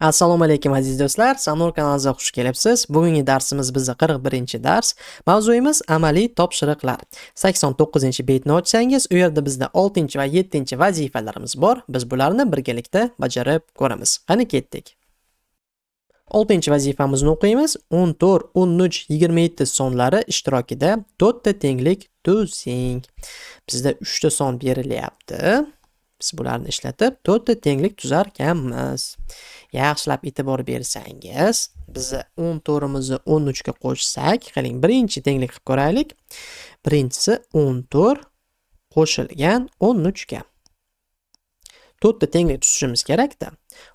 Assalomu alaykum aziz do'stlar, Sanur kanaliga xush kelibsiz. Bugungi darsimiz bizning 41-dars. Mavzuyimiz amaliy topshiriqlar. 89-betni ochsangiz, u yerda bizda 6 va 7 vazifalarimiz bor. Biz bularni birgalikda bajarib ko'ramiz. Qani ketdik. 6-vazifamizni o'qiymiz. 14, 13, 27 sonlari ishtirokida 4 ta tenglik tuzing. Bizda 3 ta son berilyapti. Biz bularni ishlatib 4 ta tenglik tuzar ekanmiz. Yaxshilab e'tibor bersangiz, biz 14 13 ga qo'shsak, qiling, birinchi tenglik qilib ko'raylik. Birinchisi 14 qo'shilgan 13 ga. 4 ta tenglik tuzishimiz kerak-da.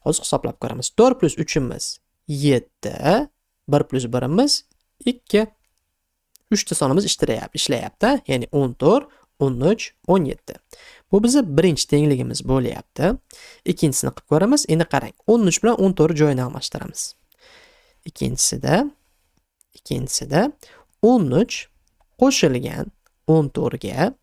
Hozir hisoblab ko'ramiz. 4 + 3 imiz 7, 1 + 1 imiz 2. 3 ta sonimiz ishlayapti, ya'ni 14, 13, 17. Bu bizning birinchi tengligimiz bo'lyapti. Ikkinchisini qilib ko'ramiz. Endi qarang, 13 bilan 14 joyini almashtiramiz. Ikkinchisida 13 qo'shilgan 14 ga,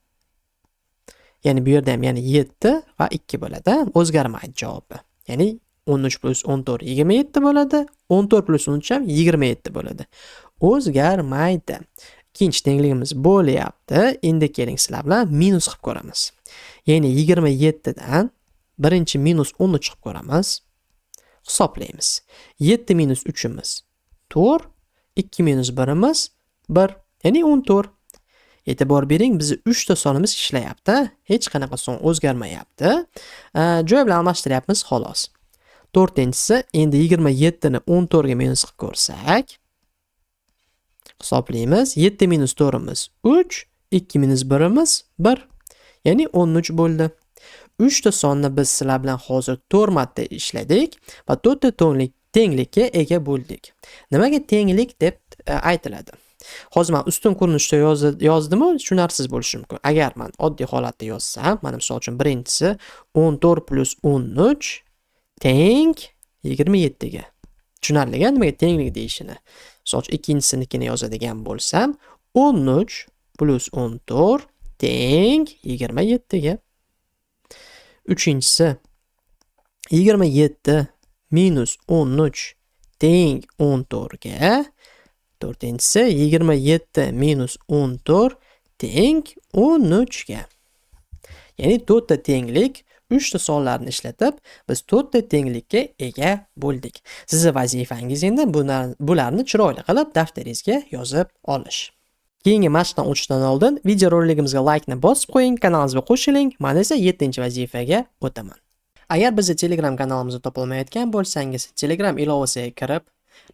ya'ni bu yerda ham 7 va 2 bo'ladi. O'zgarmaydi javobi. Ya'ni 13 + 14 27 bo'ladi. 14 + 13 ham 27 bo'ladi. O'zgarmaydi. Ikkinchi tengligimiz bo'lyapti. Endi keling sizlar bilan minus qilib ko'ramiz. Ya'ni 27 dan birinchi minus 13 qilib ko'ramiz. Hisoblaymiz. 7 minus 3 imiz 4, 2 minus 1 imiz 1, ya'ni 14. E'tibor bering, biz 3 ta sonimiz ishlayapti. Hech qanaqa son o'zgarmayapti. Joy bilan almashtiryapmiz xolos. To'rtinchisi, endi 27 ni 14 ga minus qilib ko'rsak, hisoblaymiz. 7 minus 4 imiz 3, 2 minus 1 imiz 1, ya'ni 13 bo'ldi. 3 ta sonni biz sizlar bilan hozir 4 marta ishladik va 4 ta tenglikka ega bo'ldik. Nimaga tenglik deb aytiladi? Hozir men ustun ko'rinishda yozdimmi, tushunarsiz bo'lishi mumkin. Agar men oddiy holatda yozsam, mana misol uchun birinchisi 14 + 13 teng 27 ga. Tushunarli-ga nimaga tenglik deyishini. Misol uchun ikkinchisinikini yozadigan bo'lsam, 13 + 14 teng 27 ga. Uchinchisi 27 minus 13 teng 14 ga. To'rtinchisi 27 minus 14 teng 13 ga. Ya'ni 4 ta tenglik 3 ta sonlarni ishlatib, biz 4 ta tenglikka ega bo'ldik. Sizning vazifangiz endi bularni chiroyli qilib daftaringizga yozib olish. Keyingi mashqdan o'tishdan oldin videoroligimizga like ni bosib qo'ying, kanalimizga qo'shiling. Men esa 7-vazifaga o'taman. Agar bizni Telegram kanalimizda topolmayotgan bo'lsangiz, Telegram ilovasiga kirib,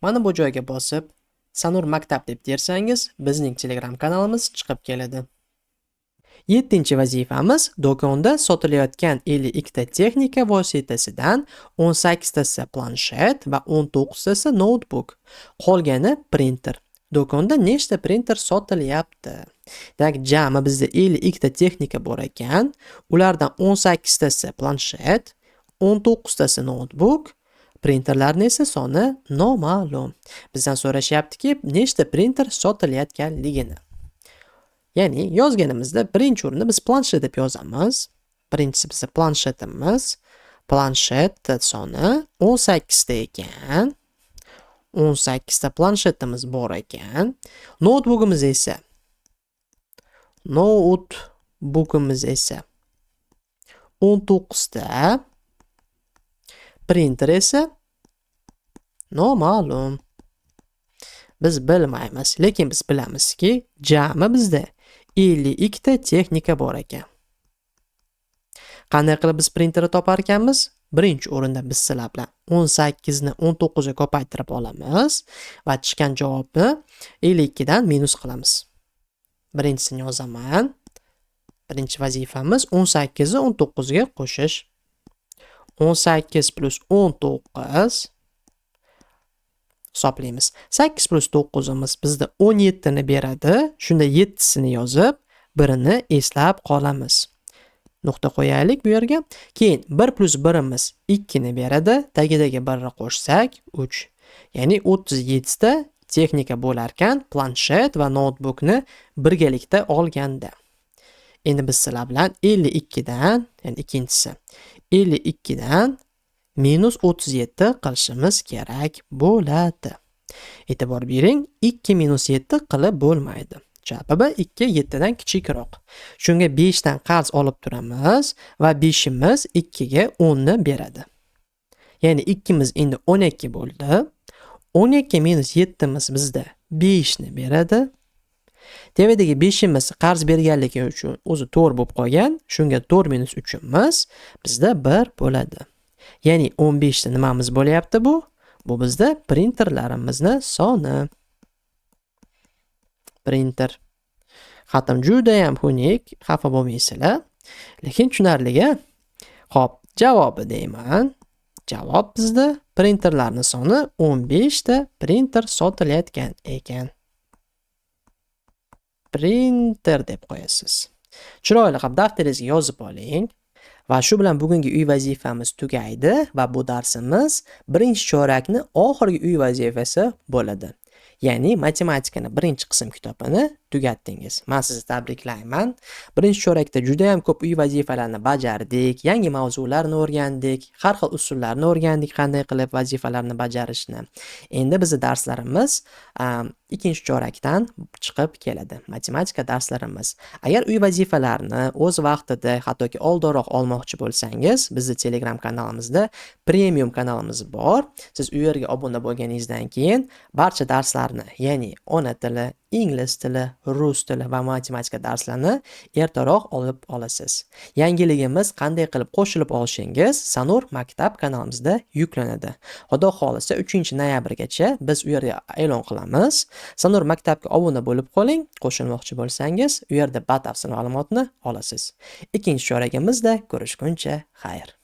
mana bu joyga bosib, Sanur maktab deb tersangiz, bizning Telegram kanalimiz chiqib keladi. 7-vazifamiz do'konda sotilayotgan 52 ta texnika vositasidan 18 tasi planshet va 19 tasi notebook. Qolgani printer. Do'konda nechta printer sotilyapti? Demak, jami bizda 52 ta texnika bor ekan. Ulardan 18 tasi planshet, 19 tasi notebook, printerlarning esa soni noma'lum. Bizdan so'rashyaptiki, nechta printer sotilayotganligini. Ya'ni yozganimizda birinchi o'rinda biz planshet deb yozamiz. Birinchisi bizning planshetimiz. Planshet soni 18 ta ekan. 18 ta planshetimiz bor ekan. Notebookimiz esa 19 ta. Printer esa noma'lum. Biz bilmaymiz, lekin biz bilamizki, jami bizda 52 ta texnika bor ekan. Qanday qilib biz printerni topar ekanmiz? Birinchi o'rinda biz sizlar bilan 18 ni 19 ga ko'paytirib olamiz va chiqqan javobni 52 dan minus qilamiz. Birinchisini yozaman. Birinchi vazifamiz 18 ni 19 ga qo'shish. 18 + 19 hisoblaymiz. 8 + 9 imiz bizda 17 ni beradi. Shunda 7 sini yozib, birini eslab qolamiz. Nuqta qo'yaylik bu yerga. Keyin 1 + 1 imiz 2 ni beradi. Tagidagi 1 ni qo'shsak 3. Ya'ni 37 ta texnika bo'lar ekan, planshet va notebookni birgalikda olganda. Endi biz sizlar bilan 52 dan, ya'ni ikkinchisi 52 dan minus 37 qilishimiz kerak bo'ladi. E'tibor bering, 2 minus 7 qilib bo'lmaydi. Javobi 2 7 dan kichikroq. Shunga 5 dan qarz olib turamiz va 5 imiz 2 ga 10 ni beradi. Ya'ni 2 miz endi 12 bo'ldi. 12 minus 7 miz bizda 5 ni beradi. Tevadagi 5 imiz qarz berganligi uchun o'zi 4 bo'lib qolgan. Shunga 4 minus 3 imiz bizda 1 bo'ladi. Ya'ni 15 ta nimamiz bo'lyapti bu? Bu bizda printerlarimizni soni. Printer. Xatim juda ham xunuk, xafa bo'lmaysizlar. Lekin tushunarli-a? Xo'p, javobi deyman. Javob bizda printerlarning soni 15 ta printer sotilayotgan ekan. Printer deb qo'yasiz. Chiroyli qilib daftaringizga yozib oling. Va shu bilan bugungi uy vazifamiz tugaydi va bu darsimiz birinchi chorakning oxirgi uy vazifasi bo'ladi. Ya'ni matematikani birinchi qism kitobini tugatdingiz. Men sizni tabriklayman. Birinchi chorakda juda ham ko'p uy vazifalarini bajardik, yangi mavzularni o'rgandik, har xil usullarni o'rgandik, qanday qilib vazifalarni bajarishni. Endi bizning darslarimiz ikkinchi chorakdan chiqib keladi. Matematika darslarimiz. Agar uy vazifalarini o'z vaqtida, hattoki oldinroq olmoqchi bo'lsangiz, bizning Telegram kanalimizda premium kanalimiz bor. Siz u yerga obuna bo'lganingizdan keyin barcha darslarni, ya'ni ona tili, ingliz tili, rus tili va matematika darslarini ertaroq olib olasiz. Yangiligimiz qanday qilib qo'shilib olishingiz Sanur maktab kanalimizda yuklanadi. Xudo xolisa 3-noyabrgacha biz u yerga e'lon qilamiz. Sanur maktabga obuna bo'lib qoling, qo'shilmoqchi bo'lsangiz, u yerda batafsil ma'lumotni olasiz. Ikkinchi chorakimizda ko'rishguncha xayr.